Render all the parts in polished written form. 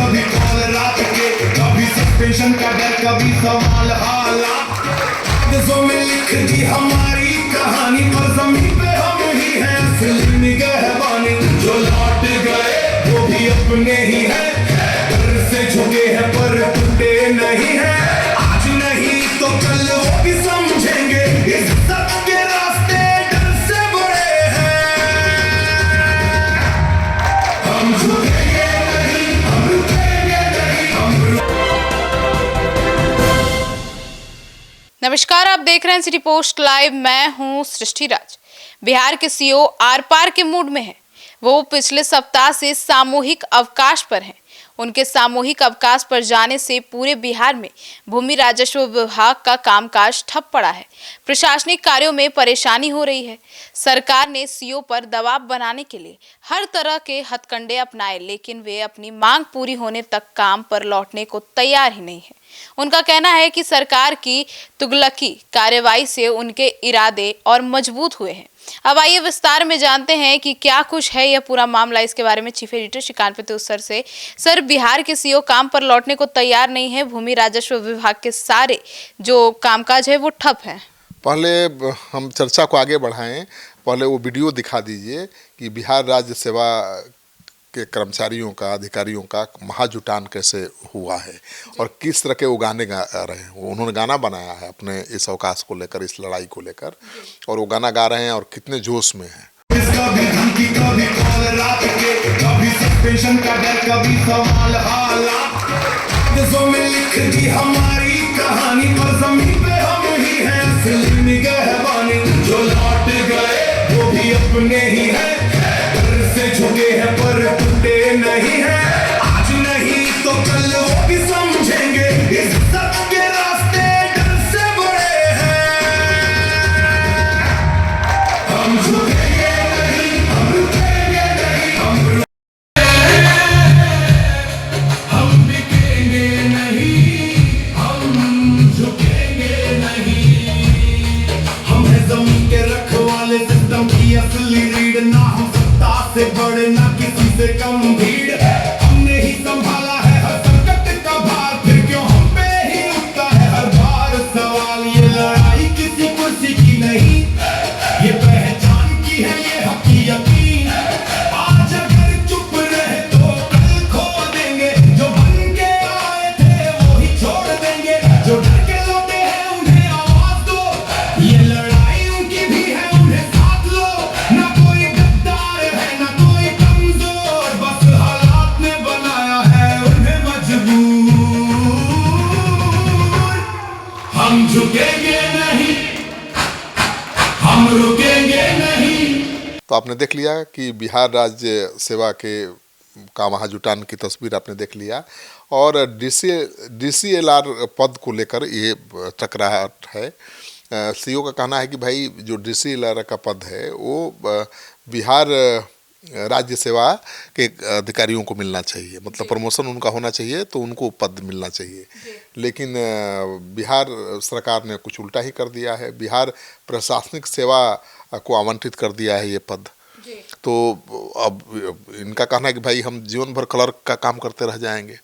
कभी कॉल रात के, कभी सस्पेंशन का डर, कभी सवाल हालात। कागजों में लिख दी हमारी कहानी, पर जमीन पे हम ही हैं असली निगहबानी। जो लौट गए वो भी अपने ही हैं, डर से झुके हैं पर टूटे नहीं हैं। आज नहीं तो कल वो भी समझेंगे, इस सब के रास्ते डर से बड़े हैं। हम झुकेंगे नहीं, हम रुकेंगे नहीं, हम नमस्कार, आप देख रहे हैं सिटी पोस्ट लाइव। मैं हूं सृष्टि राज। बिहार के सीओ आर पार के मूड में हैं। वो पिछले सप्ताह से सामूहिक अवकाश पर हैं। उनके सामूहिक अवकाश पर जाने से पूरे बिहार में भूमि राजस्व विभाग का कामकाज ठप पड़ा है। प्रशासनिक कार्यों में परेशानी हो रही है। सरकार ने सीओ पर दबाव बनाने के लिए हर तरह के हथकंडे अपनाए, लेकिन वे अपनी मांग पूरी होने तक काम पर लौटने को तैयार ही नहीं है। उनका कहना है कि सरकार की तुगलकी कार्रवाई से उनके इरादे और मजबूत हुए हैं। अब आइए विस्तार में जानते हैं कि क्या कुछ है यह पूरा मामला। इसके बारे में चीफ एडिटर श्रीकांत प्रत्युत्तर से। सर, बिहार के सीओ काम पर लौटने को तैयार नहीं है। भूमि राजस्व विभाग के सारे जो कामकाज है वो ठप है। पहले हम चर्चा को आगे बढ़ाएं, पहले वो वीडियो दिखा दीजिए कि बिहार राज्य सेवा के कर्मचारियों का, अधिकारियों का महाजुटान कैसे हुआ है और किस तरह के वो गाने गा रहे हैं। उन्होंने गाना बनाया है अपने इस अवकाश को लेकर, इस लड़ाई को लेकर, और वो गाना गा रहे हैं और कितने जोश में हैं। कभी धमकी, कभी कॉल रात के, कभी सस्पेंशन का डर, कभी सवाल हालात। कागजों में लिख दी हमारी कहानी, पर जमीन पे हम ही हैं असली निगहबानी। जो लौट गए वो भी अपने ही हैं, डर से झुके हैं पर टूटे नहीं हैं। आज नहीं तो कल वो भी समझेंगे, इस सब के रास्ते डर से बड़े हैं। हम झुकेंगे नहीं, हम रुकेंगे नहीं, हम बिकेंगे नहीं, हम झुकेंगे नहीं। हम है जमीन के रखवाले, सिस्टम की असली रीढ़। ना हम सत्ता से बड़े, ना किसी से कम भीड़। हमने ही संभाला है हर संकट का भार, फिर क्यों हम पे ही उठता है हर बार सवाल। ये लड़ाई किसी कुर्सी की नहीं, ये पहचान की है, ये हक की यकीन। आज अगर चुप रहे तो कल खो देंगे, जो बन के आए थे वो ही छोड़ देंगे। जो डर के लौटे हैं उन्हें आवाज दो, ये लड़ाई उनकी भी है, उन्हें साथ लो। ना कोई गद्दार है, ना कोई कमजोर, बस हालात ने बनाया है उन्हें मजबूर। हम झुकेंगे नहीं, हम रुकेंगे नहीं। तो आपने देख लिया कि बिहार राज्य सेवा के का महाजुटान की तस्वीर आपने देख लिया, और DCLR पद को लेकर ये टकराहट है। सीओ का कहना है कि भाई जो DCLR का पद है वो बिहार राज्य सेवा के अधिकारियों को मिलना चाहिए, मतलब प्रमोशन उनका होना चाहिए, तो उनको पद मिलना चाहिए। लेकिन बिहार सरकार ने कुछ उल्टा ही कर दिया है। बिहार प्रशासनिक सेवा को आवंटित कर दिया है ये पद। तो अब इनका कहना है कि भाई हम जीवन भर क्लर्क का काम करते रह जाएंगे,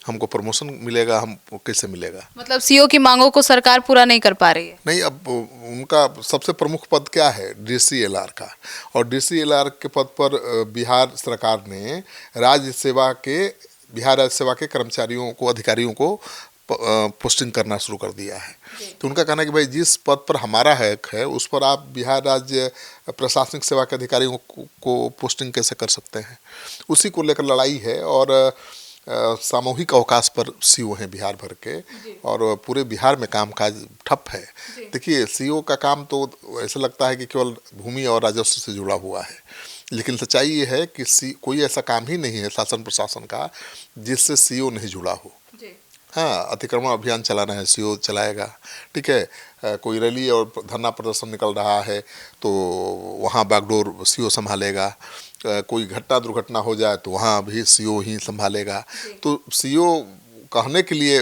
हमको प्रमोशन मिलेगा, हमको कैसे मिलेगा? मतलब सीओ की मांगों को सरकार पूरा नहीं कर पा रही है। नहीं, अब उनका सबसे प्रमुख पद क्या है? DCLR का। और DCLR के पद पर बिहार सरकार ने बिहार राज्य सेवा के कर्मचारियों को, अधिकारियों को पोस्टिंग करना शुरू कर दिया है। तो उनका कहना है कि भाई जिस पद पर हमारा हक है उस पर आप बिहार राज्य प्रशासनिक सेवा के अधिकारियों को पोस्टिंग कैसे कर सकते हैं? उसी को लेकर लड़ाई है। और सामूहिक अवकाश पर सीओ हैं बिहार भर के, और पूरे बिहार में कामकाज ठप है। देखिए, सीओ का काम तो ऐसा लगता है कि केवल भूमि और राजस्व से जुड़ा हुआ है, लेकिन सच्चाई ये है कि कोई ऐसा काम ही नहीं है शासन प्रशासन का जिससे सीओ नहीं जुड़ा हो। हाँ, अतिक्रमण अभियान चलाना है, सीओ चलाएगा, ठीक है। कोई रैली और धरना प्रदर्शन निकल रहा है तो वहाँ बागडोर सीओ संभालेगा। कोई घटना दुर्घटना हो जाए तो वहाँ भी सीओ ही संभालेगा। तो सीओ कहने के लिए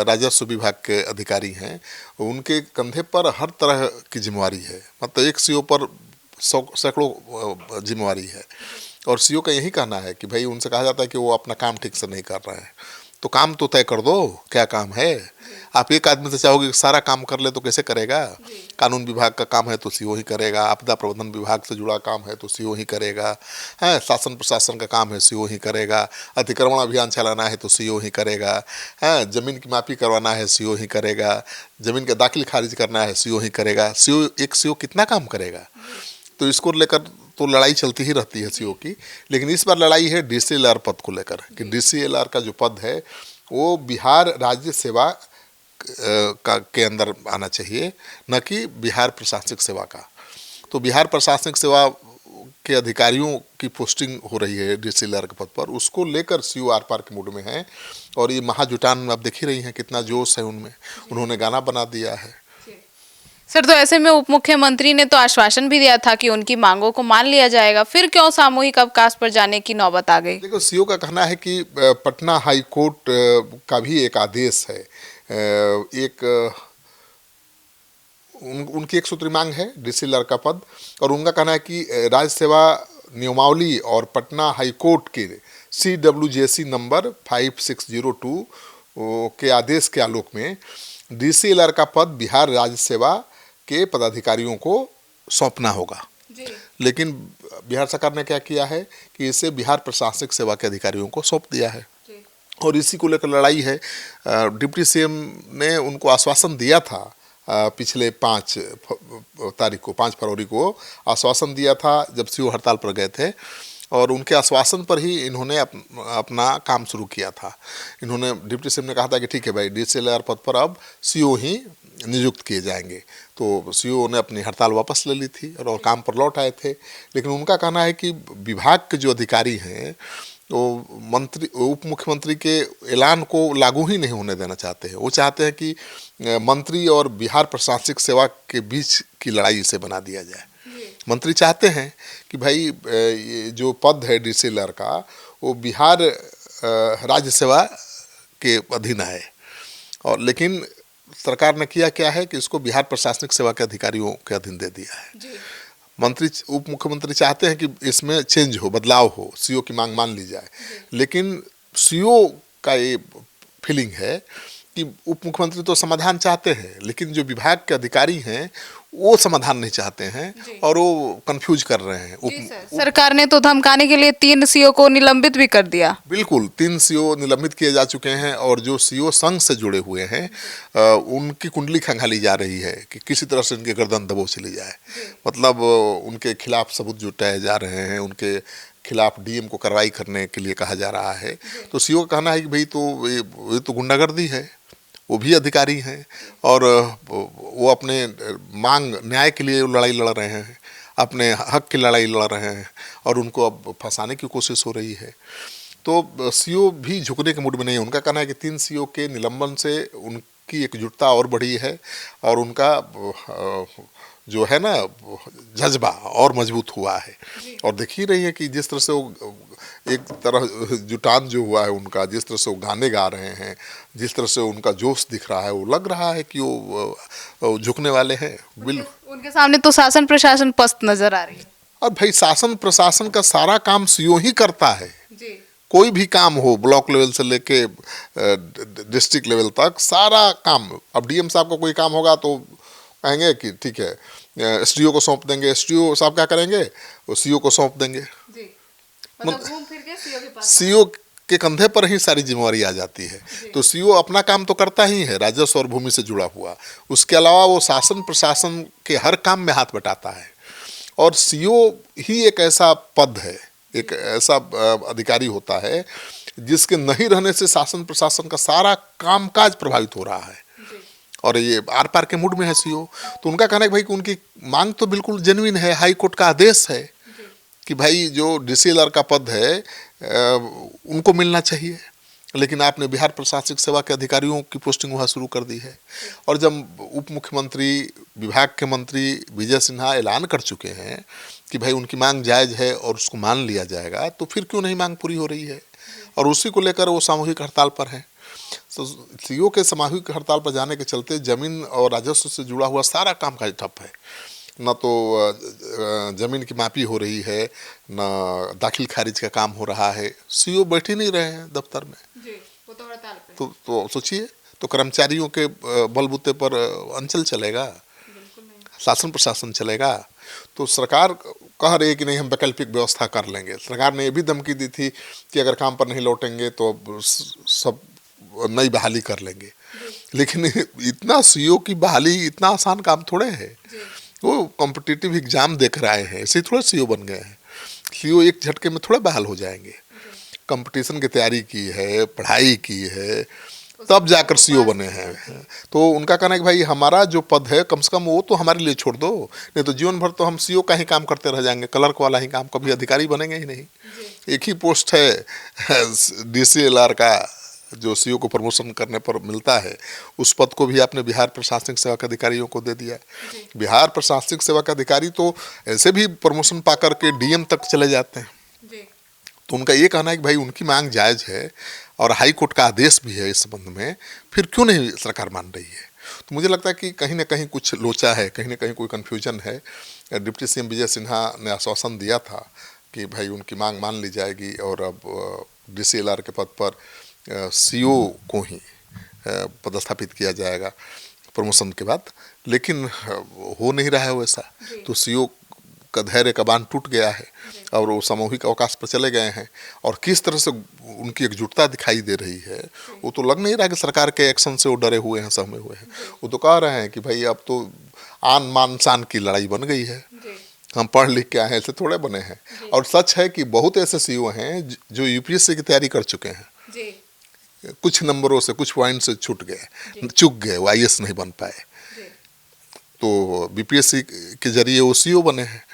राजस्व विभाग के अधिकारी हैं, उनके कंधे पर हर तरह की जिम्मेवारी है। मतलब एक सीओ पर सैकड़ों जिम्मेवारी है। और सीओ का यही कहना है कि भाई उनसे कहा जाता है कि वो अपना काम ठीक से नहीं कर रहे हैं, तो काम तो तय कर दो, क्या काम है। आप एक आदमी से चाहोगे कि सारा काम कर ले तो कैसे करेगा। कानून विभाग का काम है तो सीओ ही करेगा, आपदा प्रबंधन विभाग से जुड़ा काम है तो सीओ ही करेगा, है शासन प्रशासन का काम है सीओ ही करेगा, अतिक्रमण अभियान चलाना है तो सीओ ही करेगा, है जमीन की मापी करवाना है सीओ ही करेगा, जमीन का दाखिल खारिज करना है सीओ ही करेगा। एक सीओ कितना काम करेगा। तो इसको लेकर तो लड़ाई चलती ही रहती है सीओ की, लेकिन इस बार लड़ाई है डीसीएलआर पद को लेकर कि डीसीएलआर का जो पद है वो बिहार राज्य सेवा के अंदर आना चाहिए, न कि बिहार प्रशासनिक सेवा का। तो बिहार प्रशासनिक सेवा के अधिकारियों की पोस्टिंग हो रही है डीसीएलआर के पद पर, उसको लेकर सीओ आर पार के मूड में है। और ये महाजुटान आप देख ही रही हैं कितना जोश है उनमें, उन्होंने गाना बना दिया है। सर, तो ऐसे में उप मुख्यमंत्री ने तो आश्वासन भी दिया था कि उनकी मांगों को मान लिया जाएगा, फिर क्यों सामूहिक अवकाश पर जाने की नौबत आ गई। देखो सीओ का कहना है कि पटना हाई कोर्ट का भी एक आदेश है, उनकी एक सूत्री मांग है डीसीएलआर का पद, और उनका कहना है कि राज्य सेवा नियमावली और पटना हाई कोर्ट के CWJC नंबर 5602 के आदेश के आलोक में डीसीएलआर का पद बिहार राज्य सेवा के पदाधिकारियों को सौंपना होगा। लेकिन बिहार सरकार ने क्या किया है कि इसे बिहार प्रशासनिक सेवा के अधिकारियों को सौंप दिया है, और इसी को लेकर लड़ाई है। डिप्टी सीएम ने उनको आश्वासन दिया था पिछले 5 फरवरी को आश्वासन दिया था जब सीओ हड़ताल पर गए थे, और उनके आश्वासन पर ही इन्होंने अपना काम शुरू किया था। इन्होंने डिप्टी सीएम ने कहा था कि ठीक है भाई डीसीएलआर पद पर अब सीओ ही नियुक्त किए जाएंगे। तो सीओ ने अपनी हड़ताल वापस ले ली थी और काम पर लौट आए थे। लेकिन उनका कहना है कि विभाग के जो अधिकारी हैं वो उप मुख्यमंत्री के ऐलान को लागू ही नहीं होने देना चाहते हैं। वो चाहते हैं कि मंत्री और बिहार प्रशासनिक सेवा के बीच की लड़ाई से बना दिया जाए। मंत्री चाहते हैं कि भाई ये जो पद है डीसीएलआर का वो बिहार राज्य सेवा के अधीन आए, और लेकिन सरकार ने किया क्या है कि इसको बिहार प्रशासनिक सेवा के अधिकारियों के अधीन दे दिया है। मंत्री उप मुख्यमंत्री चाहते हैं कि इसमें चेंज हो, बदलाव हो, सीओ की मांग मान ली जाए। लेकिन सीओ का ये फीलिंग है कि उप मुख्यमंत्री तो समाधान चाहते हैं, लेकिन जो विभाग के अधिकारी हैं वो समाधान नहीं चाहते हैं और वो कंफ्यूज कर रहे हैं। सरकार ने तो धमकाने के लिए 3 सीओ को निलंबित भी कर दिया। बिल्कुल 3 सीओ निलंबित किए जा चुके हैं, और जो सीओ संघ से जुड़े हुए हैं उनकी कुंडली खंगाली जा रही है कि किसी तरह से उनके गर्दन दबोच ली जाए। मतलब उनके खिलाफ सबूत जुटाए जा रहे हैं, उनके खिलाफ डीएम को कार्रवाई करने के लिए कहा जा रहा है। तो सीओ का कहना है कि भाई तो ये तो गुंडागर्दी है, वो भी अधिकारी हैं और वो अपने मांग न्याय के लिए लड़ाई लड़ रहे हैं, अपने हक की लड़ाई लड़ रहे हैं, और उनको अब फंसाने की कोशिश हो रही है। तो सीओ भी झुकने के मूड में नहीं है। उनका कहना है कि 3 सीओ के निलंबन से उनकी एकजुटता और बढ़ी है, और उनका जो है ना जज्बा और मजबूत हुआ है। और देख ही रही है कि जिस तरह से वो एक तरह जुटान जो हुआ है उनका, जिस तरह से वो गाने गा रहे हैं, जिस तरह से उनका जोश दिख रहा है, वो लग रहा है कि वो झुकने वाले हैं। उनके सामने तो शासन प्रशासन पस्त नजर आ रही है। और भाई शासन प्रशासन का सारा काम सीओ ही करता है। कोई भी काम हो, ब्लॉक लेवल से लेके डिस्ट्रिक्ट लेवल तक सारा काम। अब डीएम साहब का कोई काम होगा तो कहेंगे कि ठीक है एसडीओ को सौंप देंगे, एसडीओ साहब क्या करेंगे, वो सीओ को सौंप देंगे। मतलब घूम फिर के सीओ के पास, सीओ के कंधे पर ही सारी जिम्मेवारी आ जाती है। तो सीओ अपना काम तो करता ही है, राजस्व और भूमि से जुड़ा हुआ। उसके अलावा वो शासन प्रशासन के हर काम में हाथ बटाता है। और सीओ ही एक ऐसा पद है, एक ऐसा अधिकारी होता है जिसके नहीं रहने से शासन प्रशासन का सारा कामकाज प्रभावित हो रहा है। और ये आर पार के मूड में है सीओ। तो उनका कहना है भाई कि उनकी मांग तो बिल्कुल जेन्युइन है, हाई कोर्ट का आदेश है कि भाई जो डीसीएलआर का पद है उनको मिलना चाहिए, लेकिन आपने बिहार प्रशासनिक सेवा के अधिकारियों की पोस्टिंग वहाँ शुरू कर दी है। और जब उप मुख्यमंत्री विभाग के मंत्री विजय सिन्हा ऐलान कर चुके हैं कि भाई उनकी मांग जायज़ है और उसको मान लिया जाएगा, तो फिर क्यों नहीं मांग पूरी हो रही है। और उसी को लेकर वो सामूहिक हड़ताल पर हैं। तो सीओ के सामूहिक हड़ताल पर जाने के चलते जमीन और राजस्व से जुड़ा हुआ सारा काम काज ठप है। न तो ज़मीन की मापी हो रही है, न दाखिल खारिज का काम हो रहा है। सीओ बैठ ही नहीं रहे हैं दफ्तर में। जी, वो तो हड़ताल पे। तो सोचिए, तो कर्मचारियों के बलबूते पर अंचल चलेगा, शासन प्रशासन चलेगा? तो सरकार कह रही है कि नहीं हम वैकल्पिक व्यवस्था कर लेंगे। सरकार ने ये भी धमकी दी थी कि अगर काम पर नहीं लौटेंगे तो सब नई बहाली कर लेंगे। लेकिन इतना सीओ की बहाली इतना आसान काम थोड़े है। वो कॉम्पिटिटिव एग्जाम देकर आए हैं, ऐसे ही थोड़ा सीओ बन गए हैं। सीओ एक झटके में थोड़ा बहाल हो जाएंगे। कंपटीशन की तैयारी की है, पढ़ाई की है, तब जाकर सीओ बने हैं। तो उनका कहना है कि भाई हमारा जो पद है कम से कम वो तो हमारे लिए छोड़ दो, नहीं तो जीवन भर तो हम सीओ का ही काम करते रह जाएंगे, क्लर्क वाला ही काम, कभी अधिकारी बनेंगे ही नहीं। एक ही पोस्ट है डीसीएलआर का जो सीओ को प्रमोशन करने पर मिलता है, उस पद को भी आपने बिहार प्रशासनिक सेवा के अधिकारियों को दे दिया। बिहार प्रशासनिक सेवा के अधिकारी तो ऐसे भी प्रमोशन पा करके डीएम तक चले जाते हैं। तो उनका ये कहना है कि भाई उनकी मांग जायज़ है और हाई कोर्ट का आदेश भी है इस संबंध में, फिर क्यों नहीं सरकार मान रही है? तो मुझे लगता है कि कहीं ना कहीं कुछ लोचा है, कहीं ना कहीं कोई कन्फ्यूजन है। डिप्टी सीएम विजय सिन्हा ने आश्वासन दिया था कि भाई उनकी मांग मान ली जाएगी और अब डीसीएलआर के पद पर सीओ को ही पदस्थापित किया जाएगा प्रमोशन के बाद, लेकिन हो नहीं रहा है वैसा। तो सीओ का धैर्य का बांध टूट गया है और वो सामूहिक अवकाश पर चले गए हैं। और किस तरह से उनकी एकजुटता दिखाई दे रही है, वो तो लग नहीं रहा कि सरकार के एक्शन से वो डरे हुए हैं, सहमे हुए हैं। वो तो कह रहे हैं कि भाई अब तो आन मान शान की लड़ाई बन गई है, हम पढ़ लिख के आए हैं, ऐसे थोड़े बने हैं। और सच है कि बहुत ऐसे सीओ हैं जो यूपीएससी की तैयारी कर चुके हैं, कुछ नंबरों से, कुछ पॉइंट से चूक गए, वो आईएएस नहीं बन पाए, तो बीपीएससी के जरिए वो सीओ बने हैं।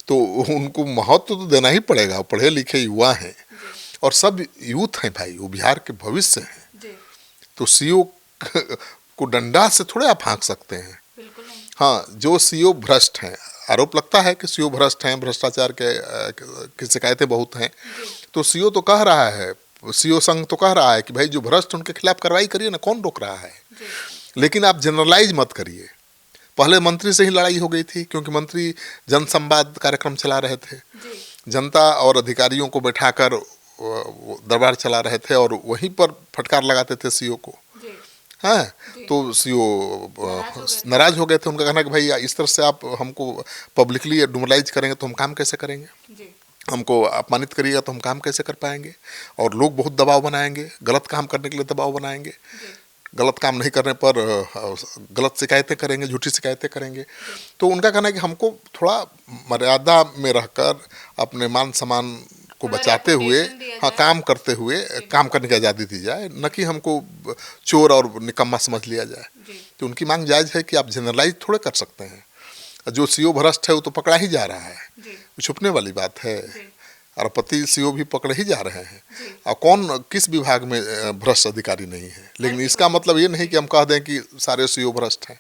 तो उनको महत्व तो देना ही पड़ेगा, पढ़े लिखे युवा हैं और सब यूथ हैं भाई, वो बिहार के भविष्य हैं। तो सीओ को डंडा से थोड़े आप हाँक सकते हैं। हाँ, जो सीओ भ्रष्ट हैं, आरोप लगता है कि सीओ भ्रष्ट हैं, भ्रष्टाचार की शिकायतें बहुत हैं, तो सीओ तो कह रहा है, सीओ संघ तो कह रहा है कि भाई जो भ्रष्ट उनके खिलाफ कार्रवाई करिए ना, कौन रोक रहा है? लेकिन आप जनरलाइज मत करिए। पहले मंत्री से ही लड़ाई हो गई थी, क्योंकि मंत्री जन संवाद कार्यक्रम चला रहे थे, जनता और अधिकारियों को बैठाकर दरबार चला रहे थे और वहीं पर फटकार लगाते थे सीओ को। हाँ, तो सीओ नाराज हो गए थे। उनका कहना कि भाई इस तरह से आप हमको पब्लिकली डिमोरलाइज करेंगे तो हम काम कैसे करेंगे, हमको अपमानित करिएगा तो हम काम कैसे कर पाएंगे। और लोग बहुत दबाव बनाएंगे, गलत काम करने के लिए दबाव बनाएंगे, गलत काम नहीं करने पर गलत शिकायतें करेंगे, झूठी शिकायतें करेंगे। तो उनका कहना है कि हमको थोड़ा मर्यादा में रहकर अपने मान सम्मान को बचाते हुए, हाँ, काम करते हुए काम करने की आज़ादी दी जाए, न कि हमको चोर और निकम्मा समझ लिया जाए। तो उनकी मांग जायज़ है कि आप जनरलाइज थोड़े कर सकते हैं। जो सीओ भ्रष्ट है वो तो पकड़ा ही जा रहा है, छुपने वाली बात है। अरबपति सीओ भी पकड़े ही जा रहे हैं, और कौन किस विभाग में भ्रष्ट अधिकारी नहीं है। लेकिन इसका मतलब ये नहीं कि हम कह दें कि सारे सीओ भ्रष्ट हैं।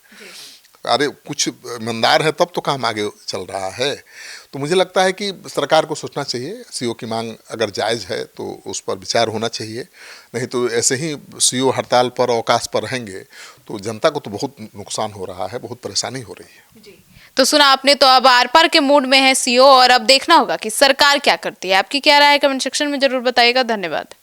अरे कुछ ईमानदार है तब तो काम आगे चल रहा है। तो मुझे लगता है कि सरकार को सोचना चाहिए, सीओ की मांग अगर जायज़ है तो उस पर विचार होना चाहिए। नहीं तो ऐसे ही सीओ हड़ताल पर, अवकाश पर रहेंगे तो जनता को तो बहुत नुकसान हो रहा है, बहुत परेशानी हो रही है। तो सुना आपने, तो अब आर पार के मूड में है सीओ और अब देखना होगा कि सरकार क्या करती है। आपकी क्या राय है कमेंट सेक्शन में जरूर बताइएगा। धन्यवाद।